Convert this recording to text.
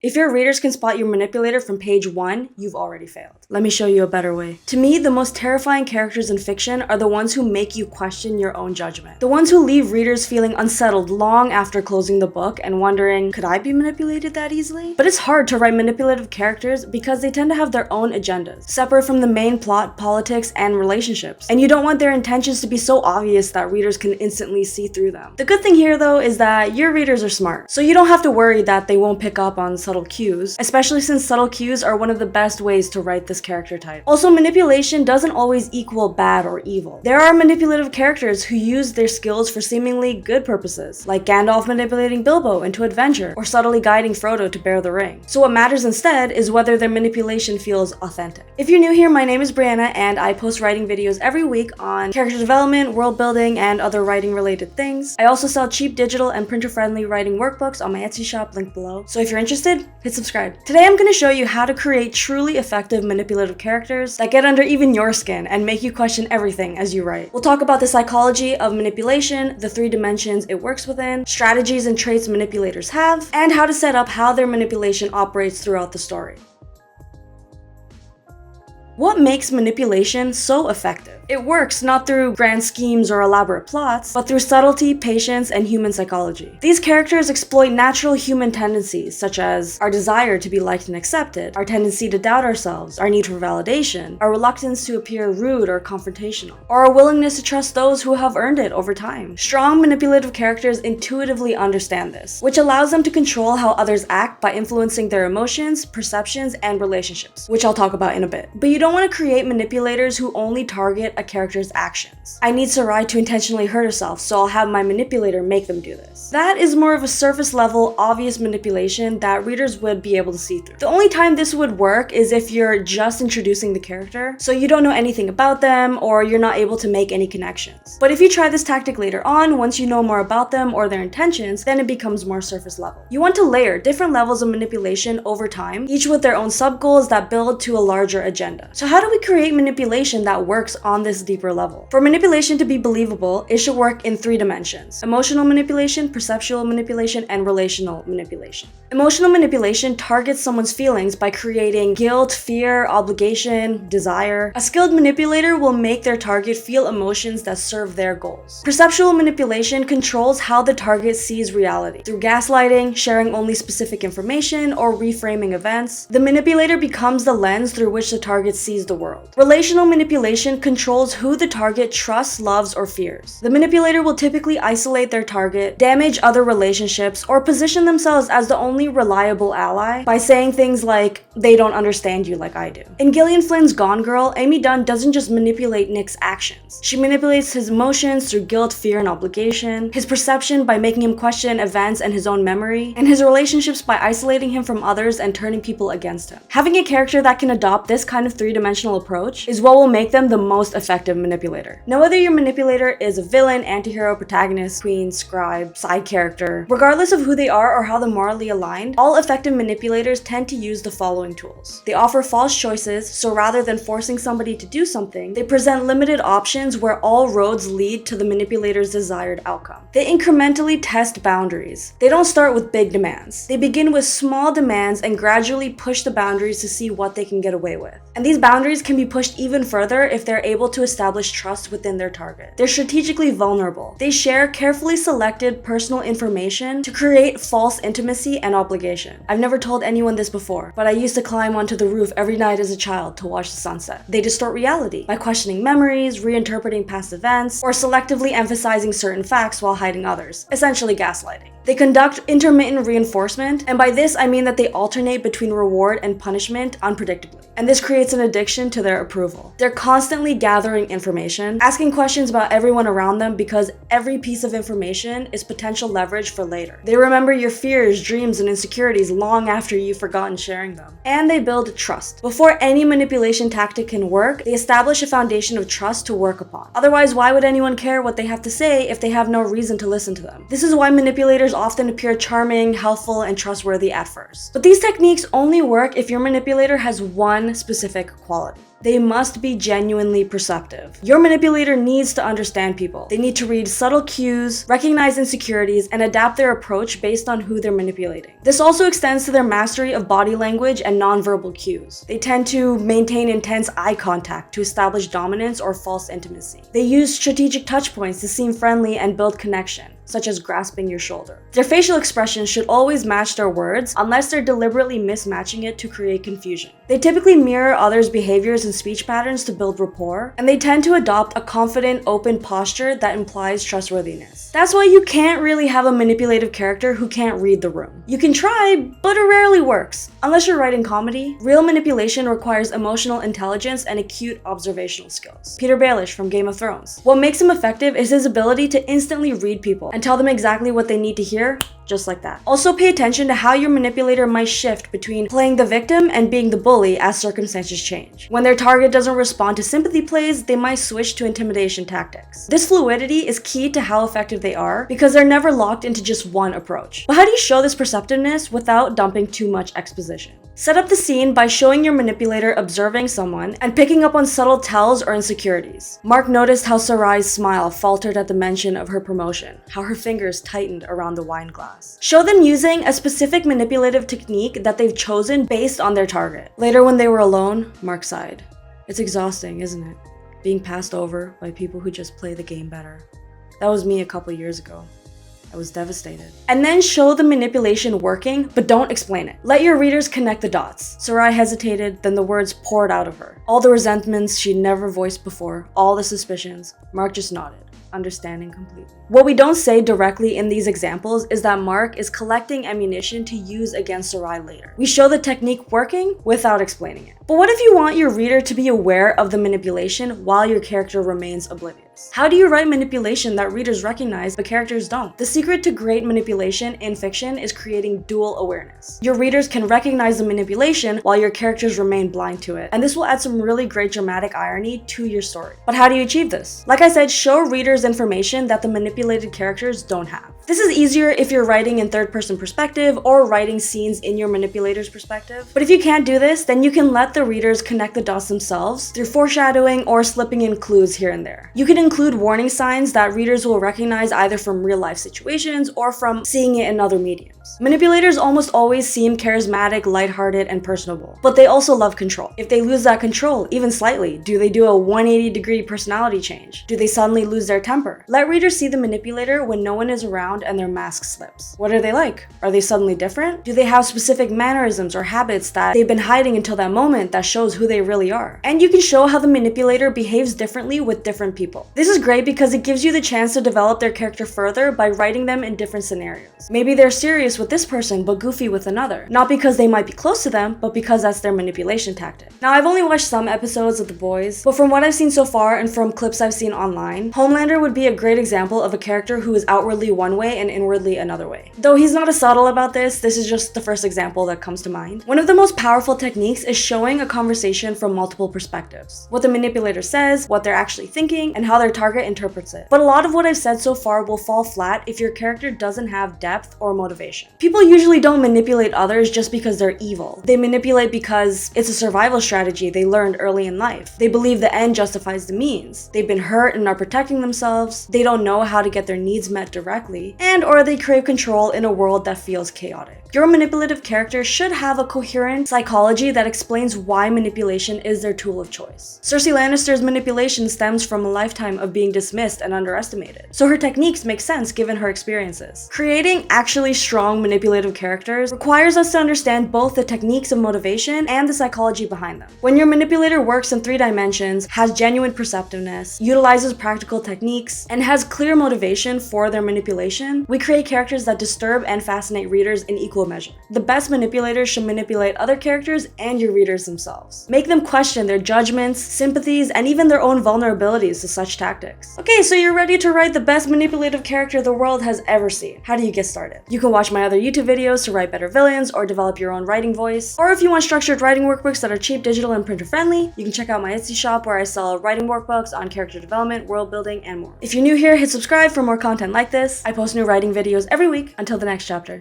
If your readers can spot your manipulator from page 1, you've already failed. Let me show you a better way. To me, the most terrifying characters in fiction are the ones who make you question your own judgment. The ones who leave readers feeling unsettled long after closing the book and wondering, could I be manipulated that easily? But it's hard to write manipulative characters because they tend to have their own agendas, separate from the main plot, politics, and relationships. And you don't want their intentions to be so obvious that readers can instantly see through them. The good thing here though is that your readers are smart, so you don't have to worry that they won't pick up on subtle cues, especially since subtle cues are one of the best ways to write this character type. Also, manipulation doesn't always equal bad or evil. There are manipulative characters who use their skills for seemingly good purposes, like Gandalf manipulating Bilbo into adventure, or subtly guiding Frodo to bear the ring. So what matters instead is whether their manipulation feels authentic. If you're new here, my name is Brianna, and I post writing videos every week on character development, world building, and other writing related things. I also sell cheap digital and printer-friendly writing workbooks on my Etsy shop, linked below. So if you're interested, hit subscribe. Today I'm going to show you how to create truly effective manipulative characters that get under even your skin and make you question everything as you write. We'll talk about the psychology of manipulation, the 3 dimensions it works within, strategies and traits manipulators have, and how to set up how their manipulation operates throughout the story. What makes manipulation so effective? It works not through grand schemes or elaborate plots, but through subtlety, patience, and human psychology. These characters exploit natural human tendencies, such as our desire to be liked and accepted, our tendency to doubt ourselves, our need for validation, our reluctance to appear rude or confrontational, or our willingness to trust those who have earned it over time. Strong manipulative characters intuitively understand this, which allows them to control how others act by influencing their emotions, perceptions, and relationships, which I'll talk about in a bit. But you don't want to create manipulators who only target a character's actions. I need Sarai to intentionally hurt herself, so I'll have my manipulator make them do this. That is more of a surface level, obvious manipulation that readers would be able to see through. The only time this would work is if you're just introducing the character, so you don't know anything about them or you're not able to make any connections. But if you try this tactic later on, once you know more about them or their intentions, then it becomes more surface level. You want to layer different levels of manipulation over time, each with their own sub-goals that build to a larger agenda. So how do we create manipulation that works on this deeper level? For manipulation to be believable, it should work in 3 dimensions: emotional manipulation, perceptual manipulation, and relational manipulation. Emotional manipulation targets someone's feelings by creating guilt, fear, obligation, desire. A skilled manipulator will make their target feel emotions that serve their goals. Perceptual manipulation controls how the target sees reality. Through gaslighting, sharing only specific information, or reframing events, the manipulator becomes the lens through which the target sees the world. Relational manipulation controls who the target trusts, loves, or fears. The manipulator will typically isolate their target, damage other relationships, or position themselves as the only reliable ally by saying things like, they don't understand you like I do. In Gillian Flynn's Gone Girl, Amy Dunn doesn't just manipulate Nick's actions. She manipulates his emotions through guilt, fear, and obligation, his perception by making him question events and his own memory, and his relationships by isolating him from others and turning people against him. Having a character that can adopt this kind of 3-dimensional approach is what will make them the most effective manipulator. Now, whether your manipulator is a villain, antihero, protagonist, queen, scribe, side character, regardless of who they are or how they're morally aligned, all effective manipulators tend to use the following tools. They offer false choices, so rather than forcing somebody to do something, they present limited options where all roads lead to the manipulator's desired outcome. They incrementally test boundaries. They don't start with big demands. They begin with small demands and gradually push the boundaries to see what they can get away with. And these boundaries can be pushed even further if they're able to establish trust within their target. They're strategically vulnerable. They share carefully selected personal information to create false intimacy and obligation. I've never told anyone this before, but I used to climb onto the roof every night as a child to watch the sunset. They distort reality by questioning memories, reinterpreting past events, or selectively emphasizing certain facts while hiding others, essentially gaslighting. They conduct intermittent reinforcement, and by this I mean that they alternate between reward and punishment unpredictably. And this creates an addiction to their approval. They're constantly gathering information, asking questions about everyone around them because every piece of information is potential leverage for later. They remember your fears, dreams, and insecurities long after you've forgotten sharing them. And they build trust. Before any manipulation tactic can work, they establish a foundation of trust to work upon. Otherwise, why would anyone care what they have to say if they have no reason to listen to them? This is why manipulators often appear charming, helpful, and trustworthy at first. But these techniques only work if your manipulator has one specific quality. They must be genuinely perceptive. Your manipulator needs to understand people. They need to read subtle cues, recognize insecurities, and adapt their approach based on who they're manipulating. This also extends to their mastery of body language and nonverbal cues. They tend to maintain intense eye contact to establish dominance or false intimacy. They use strategic touch points to seem friendly and build connection, such as grasping your shoulder. Their facial expressions should always match their words unless they're deliberately mismatching it to create confusion. They typically mirror others' behaviors and speech patterns to build rapport, and they tend to adopt a confident, open posture that implies trustworthiness. That's why you can't really have a manipulative character who can't read the room. You can try, but it rarely works. Unless you're writing comedy, real manipulation requires emotional intelligence and acute observational skills. Peter Baelish from Game of Thrones. What makes him effective is his ability to instantly read people and tell them exactly what they need to hear, just like that. Also pay attention to how your manipulator might shift between playing the victim and being the bully as circumstances change. When their target doesn't respond to sympathy plays, they might switch to intimidation tactics. This fluidity is key to how effective they are because they're never locked into just one approach. But how do you show this perceptiveness without dumping too much exposition? Set up the scene by showing your manipulator observing someone and picking up on subtle tells or insecurities. Mark noticed how Sarai's smile faltered at the mention of her promotion, how her fingers tightened around the wine glass. Show them using a specific manipulative technique that they've chosen based on their target. Later when they were alone, Mark sighed. It's exhausting, isn't it? Being passed over by people who just play the game better. That was me a couple years ago. I was devastated. And then show the manipulation working, but don't explain it. Let your readers connect the dots. Sarai hesitated, then the words poured out of her. All the resentments she'd never voiced before, all the suspicions. Mark just nodded, understanding completely. What we don't say directly in these examples is that Mark is collecting ammunition to use against Sarai later. We show the technique working without explaining it. But what if you want your reader to be aware of the manipulation while your character remains oblivious? How do you write manipulation that readers recognize but characters don't? The secret to great manipulation in fiction is creating dual awareness. Your readers can recognize the manipulation while your characters remain blind to it, and this will add some really great dramatic irony to your story. But how do you achieve this? Like I said, show readers information that the manipulated characters don't have. This is easier if you're writing in third-person perspective or writing scenes in your manipulator's perspective. But if you can't do this, then you can let the readers connect the dots themselves through foreshadowing or slipping in clues here and there. You can include warning signs that readers will recognize either from real-life situations or from seeing it in other mediums. Manipulators almost always seem charismatic, lighthearted, and personable, but they also love control. If they lose that control, even slightly, do they do a 180-degree personality change? Do they suddenly lose their temper? Let readers see the manipulator when no one is around and their mask slips. What are they like? Are they suddenly different? Do they have specific mannerisms or habits that they've been hiding until that moment that shows who they really are? And you can show how the manipulator behaves differently with different people. This is great because it gives you the chance to develop their character further by writing them in different scenarios. Maybe they're serious with this person but goofy with another. Not because they might be close to them, but because that's their manipulation tactic. Now, I've only watched some episodes of The Boys, but from what I've seen so far and from clips I've seen online, Homelander would be a great example of a character who is outwardly one way and inwardly another way. Though he's not as subtle about this is just the first example that comes to mind. One of the most powerful techniques is showing a conversation from multiple perspectives. What the manipulator says, what they're actually thinking, and how their target interprets it. But a lot of what I've said so far will fall flat if your character doesn't have depth or motivation. People usually don't manipulate others just because they're evil. They manipulate because it's a survival strategy they learned early in life. They believe the end justifies the means. They've been hurt and are protecting themselves. They don't know how to get their needs met directly, or they crave control in a world that feels chaotic. Your manipulative character should have a coherent psychology that explains why manipulation is their tool of choice. Cersei Lannister's manipulation stems from a lifetime of being dismissed and underestimated, so her techniques make sense given her experiences. Creating actually strong manipulative characters requires us to understand both the techniques of motivation and the psychology behind them. When your manipulator works in 3 dimensions, has genuine perceptiveness, utilizes practical techniques, and has clear motivation for their manipulation, we create characters that disturb and fascinate readers in equal measure. The best manipulators should manipulate other characters and your readers themselves. Make them question their judgments, sympathies, and even their own vulnerabilities to such tactics. Okay, so you're ready to write the best manipulative character the world has ever seen. How do you get started? You can watch my other YouTube videos to write better villains or develop your own writing voice. Or if you want structured writing workbooks that are cheap, digital, and printer friendly, you can check out my Etsy shop where I sell writing workbooks on character development, world building, and more. If you're new here, hit subscribe for more content like this. I post post new writing videos every week until the next chapter.